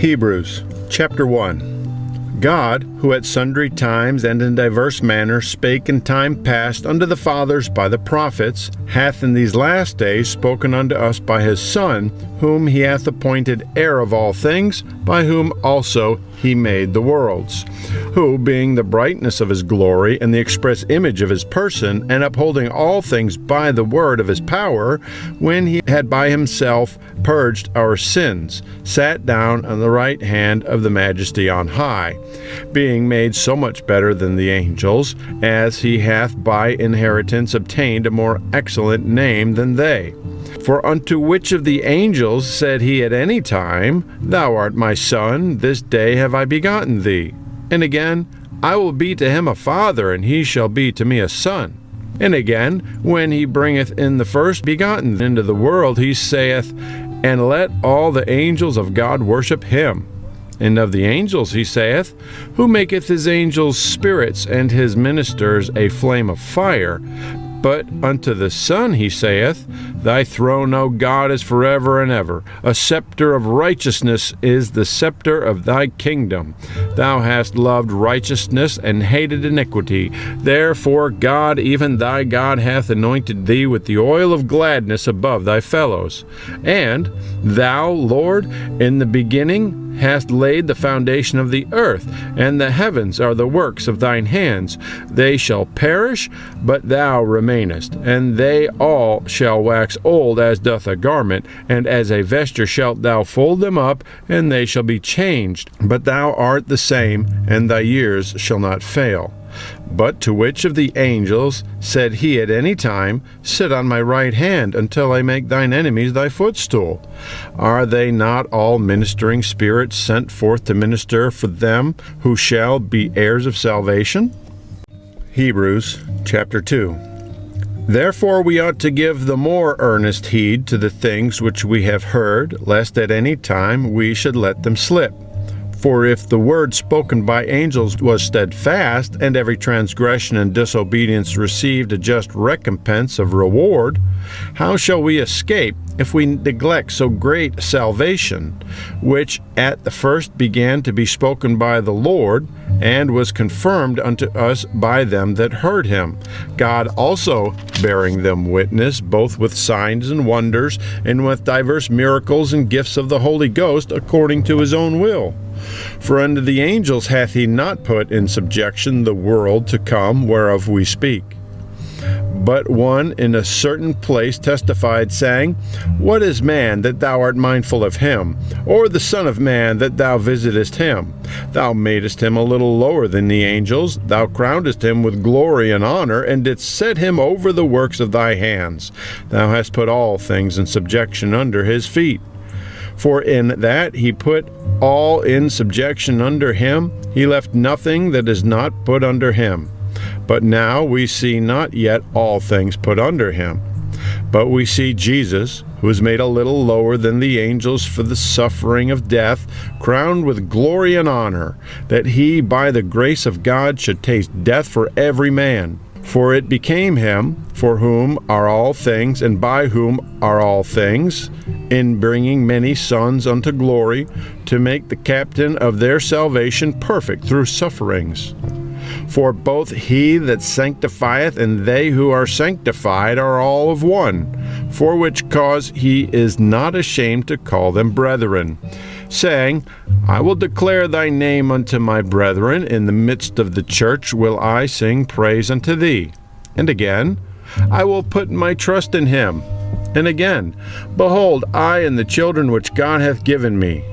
Hebrews chapter 1. God, who at sundry times and in diverse manners spake in time past unto the fathers by the prophets, hath in these last days spoken unto us by his Son, whom he hath appointed heir of all things, by whom also he made the worlds, who, being the brightness of his glory and the express image of his person, and upholding all things by the word of his power, when he had by himself purged our sins, sat down on the right hand of the Majesty on high, being made so much better than the angels, as he hath by inheritance obtained a more excellent name than they. For unto which of the angels said he at any time, Thou art my Son, this day have I begotten thee? And again, I will be to him a father, and he shall be to me a son. And again, when he bringeth in the firstbegotten into the world, he saith, And let all the angels of God worship him. And of the angels he saith, Who maketh his angels spirits, and his ministers a flame of fire. But unto the Son he saith, Thy throne, O God, is forever and ever. A sceptre of righteousness is the sceptre of thy kingdom. Thou hast loved righteousness and hated iniquity. Therefore God, even thy God, hath anointed thee with the oil of gladness above thy fellows. And thou, Lord, in the beginning hast laid the foundation of the earth, and the heavens are the works of thine hands. They shall perish, but thou remainest, and they all shall wax old as doth a garment, and as a vesture shalt thou fold them up, and they shall be changed. But thou art the same, and thy years shall not fail. But to which of the angels said he at any time, Sit on my right hand, until I make thine enemies thy footstool? Are they not all ministering spirits sent forth to minister for them who shall be heirs of salvation? Hebrews chapter 2. Therefore we ought to give the more earnest heed to the things which we have heard, lest at any time we should let them slip. For if the word spoken by angels was steadfast, and every transgression and disobedience received a just recompense of reward, how shall we escape if we neglect so great salvation, which at the first began to be spoken by the Lord, and was confirmed unto us by them that heard him, God also bearing them witness, both with signs and wonders, and with divers miracles and gifts of the Holy Ghost, according to his own will? For unto the angels hath he not put in subjection the world to come whereof we speak. But one in a certain place testified, saying, What is man, that thou art mindful of him? Or the Son of man, that thou visitest him? Thou madest him a little lower than the angels. Thou crownedst him with glory and honor, and didst set him over the works of thy hands. Thou hast put all things in subjection under his feet. For in that he put all in subjection under him, he left nothing that is not put under him. But now we see not yet all things put under him. But we see Jesus, who is made a little lower than the angels for the suffering of death, crowned with glory and honor, that he by the grace of God should taste death for every man. For it became him, for whom are all things, and by whom are all things, in bringing many sons unto glory, to make the captain of their salvation perfect through sufferings. For both he that sanctifieth and they who are sanctified are all of one, for which cause he is not ashamed to call them brethren, saying, I will declare thy name unto my brethren, in the midst of the church will I sing praise unto thee. And again, I will put my trust in him. And again, Behold, I and the children which God hath given me.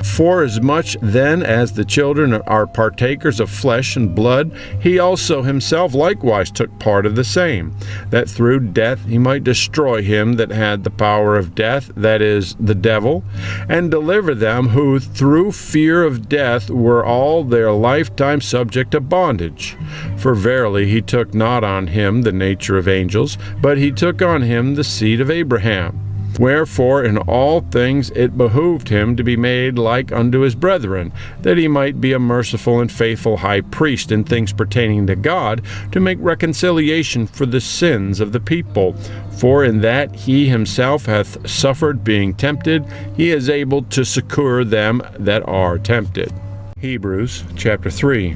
Forasmuch then as the children are partakers of flesh and blood, he also himself likewise took part of the same, that through death he might destroy him that had the power of death, that is, the devil, and deliver them who through fear of death were all their lifetime subject to bondage. For verily he took not on him the nature of angels, but he took on him the seed of Abraham. Wherefore in all things it behooved him to be made like unto his brethren, that he might be a merciful and faithful high priest in things pertaining to God, to make reconciliation for the sins of the people. For in that he himself hath suffered being tempted, he is able to succor them that are tempted. Hebrews chapter 3.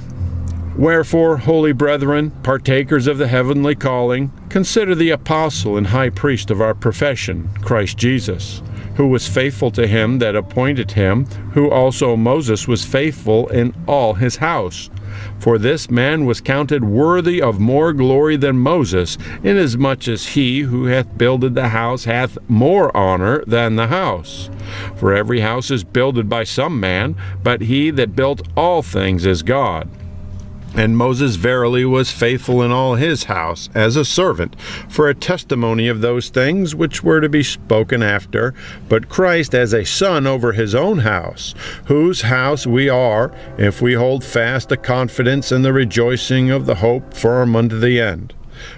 Wherefore, holy brethren, partakers of the heavenly calling, consider the apostle and high priest of our profession, Christ Jesus, who was faithful to him that appointed him, who also Moses was faithful in all his house. For this man was counted worthy of more glory than Moses, inasmuch as he who hath builded the house hath more honor than the house. For every house is builded by some man, but he that built all things is God. And Moses verily was faithful in all his house, as a servant, for a testimony of those things which were to be spoken after, but Christ as a son over his own house, whose house we are, if we hold fast the confidence and the rejoicing of the hope firm unto the end.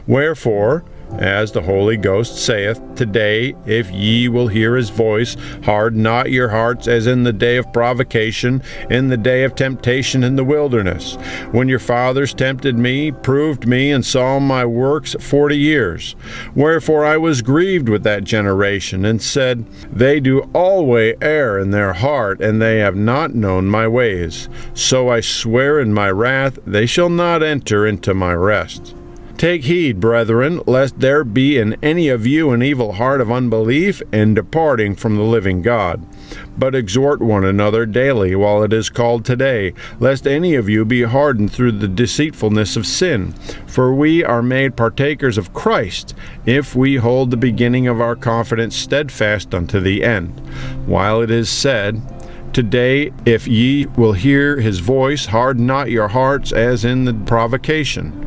Wherefore, as the Holy Ghost saith, Today, if ye will hear his voice, harden not your hearts as in the day of provocation, in the day of temptation in the wilderness, when your fathers tempted me, proved me, and saw my works 40 years. Wherefore I was grieved with that generation, and said, They do always err in their heart, and they have not known my ways. So I swear in my wrath, they shall not enter into my rest. Take heed, brethren, lest there be in any of you an evil heart of unbelief in departing from the living God. But exhort one another daily while it is called today, lest any of you be hardened through the deceitfulness of sin. For we are made partakers of Christ, if we hold the beginning of our confidence steadfast unto the end. While it is said, Today, if ye will hear his voice, harden not your hearts as in the provocation.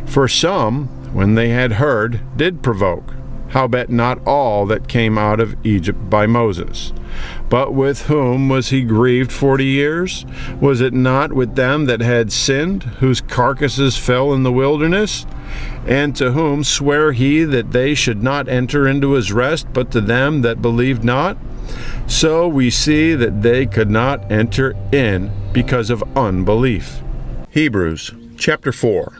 For some, when they had heard, did provoke, howbeit not all that came out of Egypt by Moses. But with whom was he grieved 40 years? Was it not with them that had sinned, whose carcasses fell in the wilderness? And to whom sware he that they should not enter into his rest, but to them that believed not? So we see that they could not enter in because of unbelief. Hebrews chapter 4.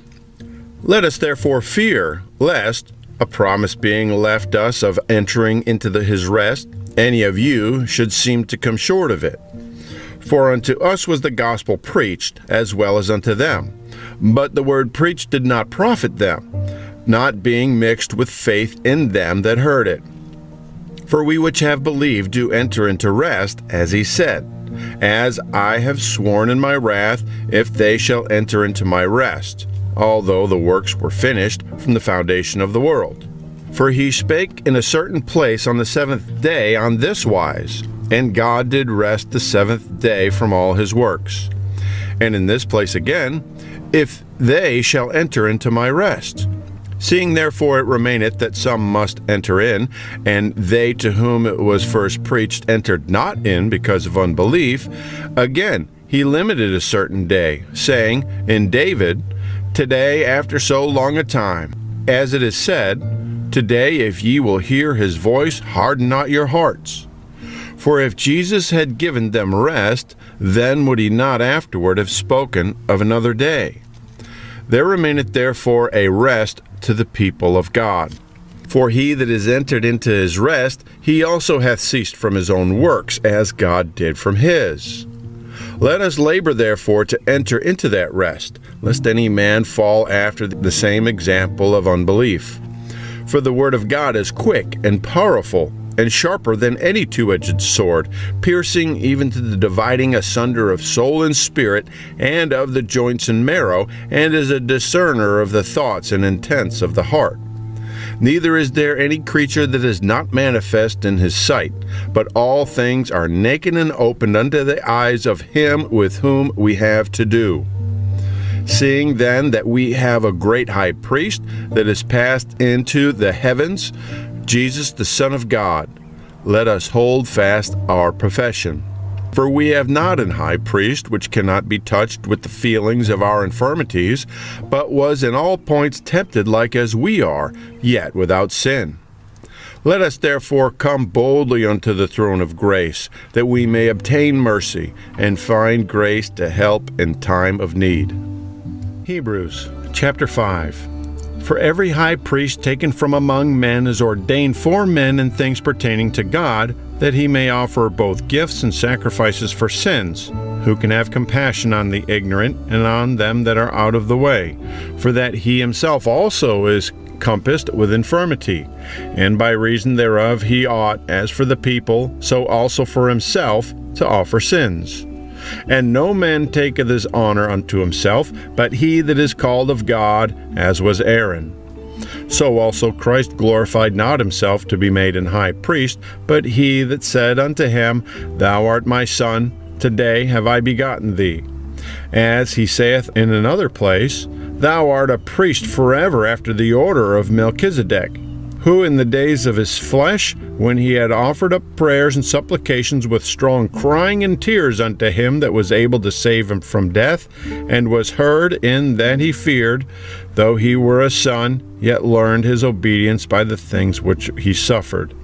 Let us therefore fear, lest, a promise being left us of entering into his rest, any of you should seem to come short of it. For unto us was the gospel preached, as well as unto them. But the word preached did not profit them, not being mixed with faith in them that heard it. For we which have believed do enter into rest, as he said, As I have sworn in my wrath, if they shall enter into my rest, although the works were finished from the foundation of the world. For he spake in a certain place on the seventh day on this wise, And God did rest the seventh day from all his works. And in this place again, If they shall enter into my rest. Seeing therefore it remaineth that some must enter in, and they to whom it was first preached entered not in because of unbelief, again he limited a certain day, saying, In David, Today after so long a time, as it is said, Today if ye will hear his voice, harden not your hearts. For if Jesus had given them rest, then would he not afterward have spoken of another day. There remaineth therefore a rest to the people of God. For he that is entered into his rest, he also hath ceased from his own works, as God did from his. Let us labor therefore to enter into that rest, lest any man fall after the same example of unbelief. For the word of God is quick and powerful, and sharper than any two-edged sword, piercing even to the dividing asunder of soul and spirit, and of the joints and marrow, and is a discerner of the thoughts and intents of the heart. Neither is there any creature that is not manifest in his sight, but all things are naked and opened unto the eyes of him with whom we have to do. Seeing then that we have a great high priest that is passed into the heavens, Jesus the Son of God, let us hold fast our profession. For we have not an high priest which cannot be touched with the feelings of our infirmities, but was in all points tempted like as we are, yet without sin. Let us therefore come boldly unto the throne of grace, that we may obtain mercy and find grace to help in time of need. Hebrews chapter 5. For every high priest taken from among men is ordained for men in things pertaining to God, that he may offer both gifts and sacrifices for sins, who can have compassion on the ignorant and on them that are out of the way, for that he himself also is compassed with infirmity, and by reason thereof he ought, as for the people, so also for himself, to offer sins. And no man taketh his honor unto himself, but he that is called of God, as was Aaron. So also Christ glorified not himself to be made an high priest, but he that said unto him, Thou art my Son, today have I begotten thee. As he saith in another place, Thou art a priest forever after the order of Melchizedek, who in the days of his flesh, when he had offered up prayers and supplications with strong crying and tears unto him that was able to save him from death, and was heard in that he feared, though he were a son, yet learned his obedience by the things which he suffered.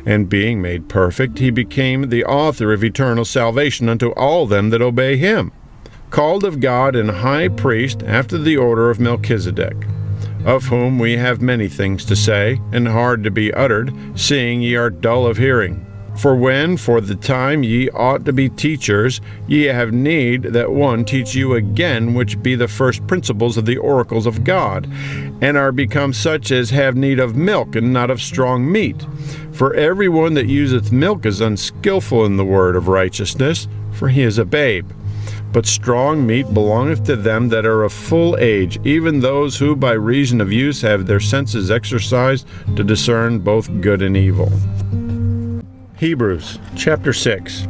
And being made perfect, he became the author of eternal salvation unto all them that obey him, called of God and high priest after the order of Melchizedek, of whom we have many things to say, and hard to be uttered, seeing ye are dull of hearing. For when for the time ye ought to be teachers, ye have need that one teach you again, which be the first principles of the oracles of God, and are become such as have need of milk, and not of strong meat. For every one that useth milk is unskillful in the word of righteousness, for he is a babe. But strong meat belongeth to them that are of full age, even those who by reason of use have their senses exercised to discern both good and evil. Hebrews chapter 6.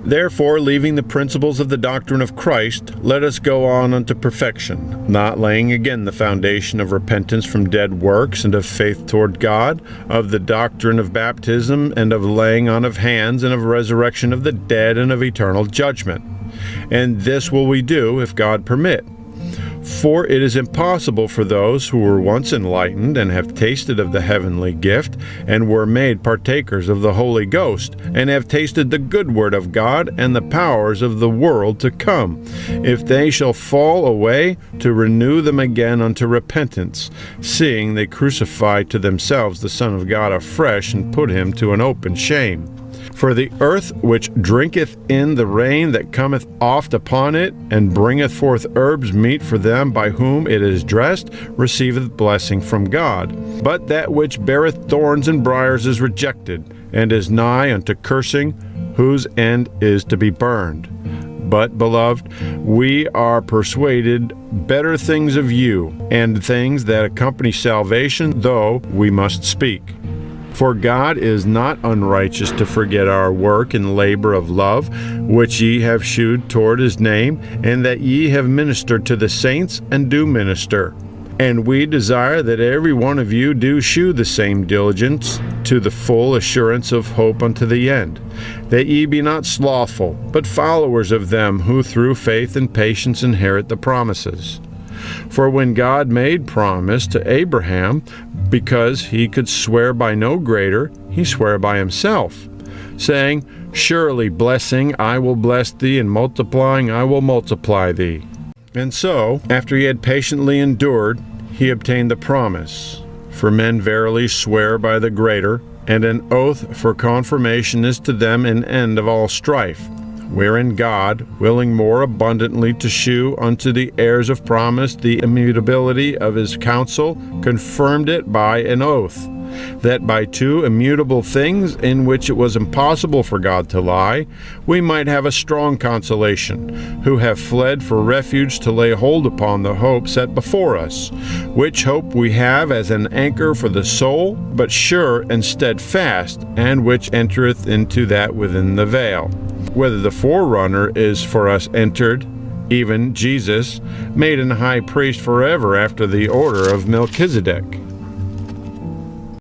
Therefore, leaving the principles of the doctrine of Christ, let us go on unto perfection, not laying again the foundation of repentance from dead works and of faith toward God, of the doctrine of baptism and of laying on of hands and of resurrection of the dead and of eternal judgment. And this will we do, if God permit. For it is impossible for those who were once enlightened and have tasted of the heavenly gift, and were made partakers of the Holy Ghost, and have tasted the good word of God and the powers of the world to come, if they shall fall away, to renew them again unto repentance, seeing they crucify to themselves the Son of God afresh, and put him to an open shame. For the earth which drinketh in the rain that cometh oft upon it, and bringeth forth herbs meet for them by whom it is dressed, receiveth blessing from God. But that which beareth thorns and briars is rejected, and is nigh unto cursing, whose end is to be burned. But, beloved, we are persuaded better things of you, and things that accompany salvation, though we must speak. For God is not unrighteous to forget our work and labor of love, which ye have shewed toward his name, and that ye have ministered to the saints, and do minister. And we desire that every one of you do shew the same diligence to the full assurance of hope unto the end, that ye be not slothful, but followers of them who through faith and patience inherit the promises. For when God made promise to Abraham, because he could swear by no greater, he sware by himself, saying, Surely blessing I will bless thee, and multiplying I will multiply thee. And so, after he had patiently endured, he obtained the promise. For men verily swear by the greater, and an oath for confirmation is to them an end of all strife, wherein God, willing more abundantly to shew unto the heirs of promise the immutability of his counsel, confirmed it by an oath, that by two immutable things in which it was impossible for God to lie, we might have a strong consolation, who have fled for refuge to lay hold upon the hope set before us, which hope we have as an anchor for the soul, but sure and steadfast, and which entereth into that within the veil, whether the forerunner is for us entered, even Jesus, made an high priest forever after the order of Melchizedek.